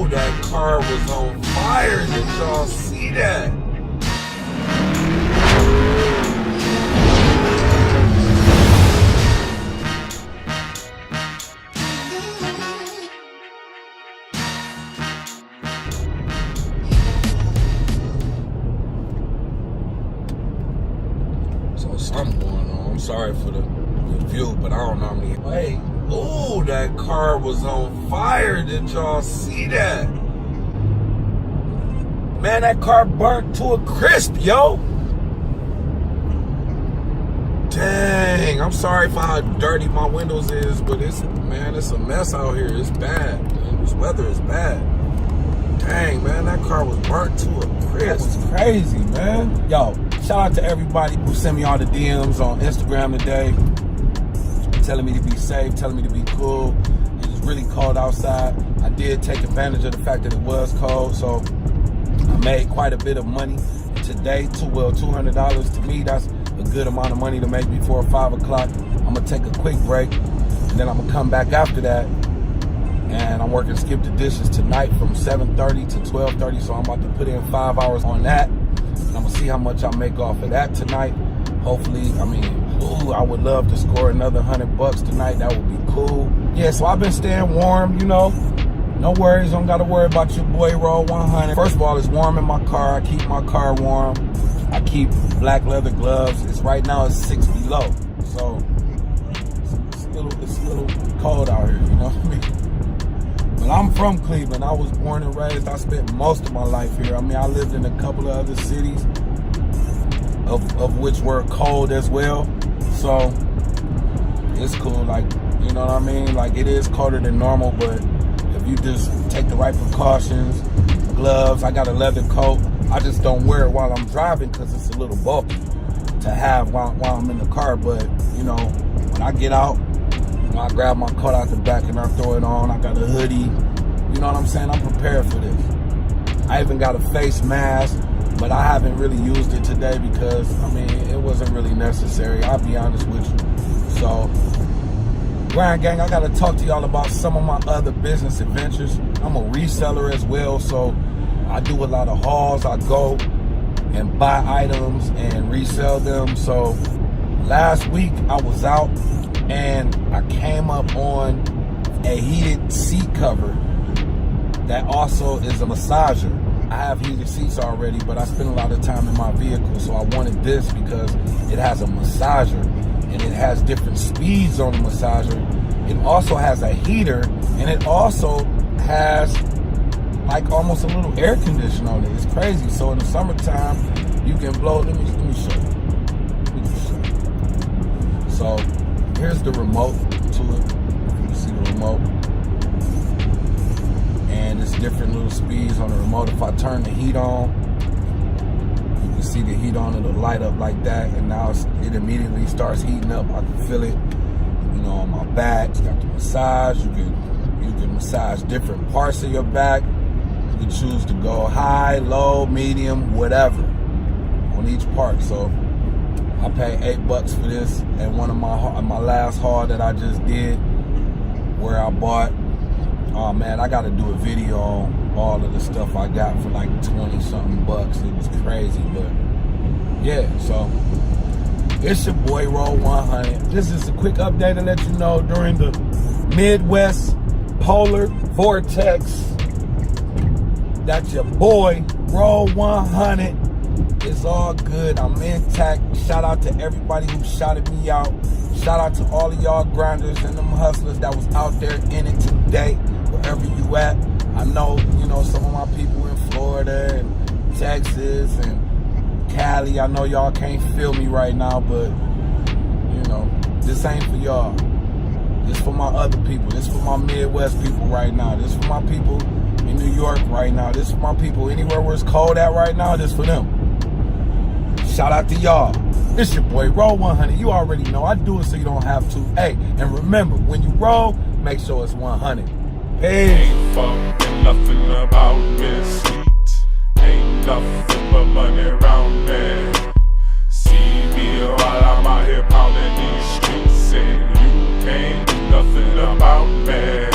that car was on fire. Did y'all see that? So something going on. I'm sorry for the view, but I don't normally. Hey, ooh, that car was on fire. Did y'all see that? Man, that car burnt to a crisp, yo. Dang, I'm sorry for how dirty my windows is, but it's a mess out here. It's bad. This weather is bad. Dang, man, that car was burnt to a crisp. It's crazy, man. Yo, shout out to everybody who sent me all the DMs on Instagram today, telling me to be safe, telling me to be cool. It was really cold outside. I did take advantage of the fact that it was cold, so I made quite a bit of money today. $200 to me, that's a good amount of money to make before 5 o'clock. I'm gonna take a quick break, and then I'm gonna come back after that. And I'm working Skip the Dishes tonight from 7:30 to 12:30, so I'm about to put in 5 hours on that. And I'm gonna see how much I make off of that tonight. Hopefully, I would love to score another $100 tonight. That would be cool. Yeah, so I've been staying warm, you know. No worries, don't gotta worry about your boy Roll 100. First of all, it's warm in my car. I keep my car warm. I keep black leather gloves. Right now it's 6 below, so it's a little cold out here, you know what I mean? But I'm from Cleveland. I was born and raised. I spent most of my life here. I lived in a couple of other cities, of which were cold as well. So it's cool, like, you know what I mean? Like, it is colder than normal, but if you just take the right precautions, gloves, I got a leather coat. I just don't wear it while I'm driving because it's a little bulky to have while I'm in the car. But, you know, when I get out, I grab my coat out the back and I throw it on. I got a hoodie. You know what I'm saying? I'm prepared for this. I even got a face mask, but I haven't really used it today because, it wasn't really necessary. I'll be honest with you. So, Grind Gang, I got to talk to y'all about some of my other business adventures. I'm a reseller as well, so I do a lot of hauls. I go and buy items and resell them. So, last week I was out and I came up on a heated seat cover that also is a massager. I have heated seats already, but I spend a lot of time in my vehicle, so I wanted this because it has a massager and it has different speeds on the massager. It also has a heater, and it also has like almost a little air conditioner on it. It's crazy. So in the summertime, you can blow. Let me show you. So here's the remote to it. You see the remote. And it's different little speeds on the remote. If I turn the heat on, you can see the heat on, it'll light up like that, and now it immediately starts heating up. I can feel it, you know, on my back. It's got the massage. You can massage different parts of your back. You can choose to go high, low, medium, whatever on each part. So I paid $8 for this at one of my last haul that I just did, where I bought. Oh man, I gotta do a video on all of the stuff I got for like 20-something bucks. It was crazy, but yeah, so it's your boy Roll 100. This is a quick update to let you know during the Midwest Polar Vortex. That's your boy Roll 100. It's all good. I'm intact. Shout out to everybody who shouted me out. Shout out to all of y'all grinders and them hustlers that was out there in it today, wherever you at. I know, you know, some of my people in Florida and Texas and Cali. I know y'all can't feel me right now, but, you know, this ain't for y'all. This for my other people. This for my Midwest people right now. This for my people in New York right now. This for my people anywhere where it's cold at right now. This for them. Shout out to y'all. It's your boy Roll 100. You already know I do it so you don't have to. Hey, and remember, when you roll, make sure it's 100. Peace. Ain't fucking nothing about me, sweet. Ain't nothing but money around me. See me while I'm out here pounding these streets, and you can't do nothing about me.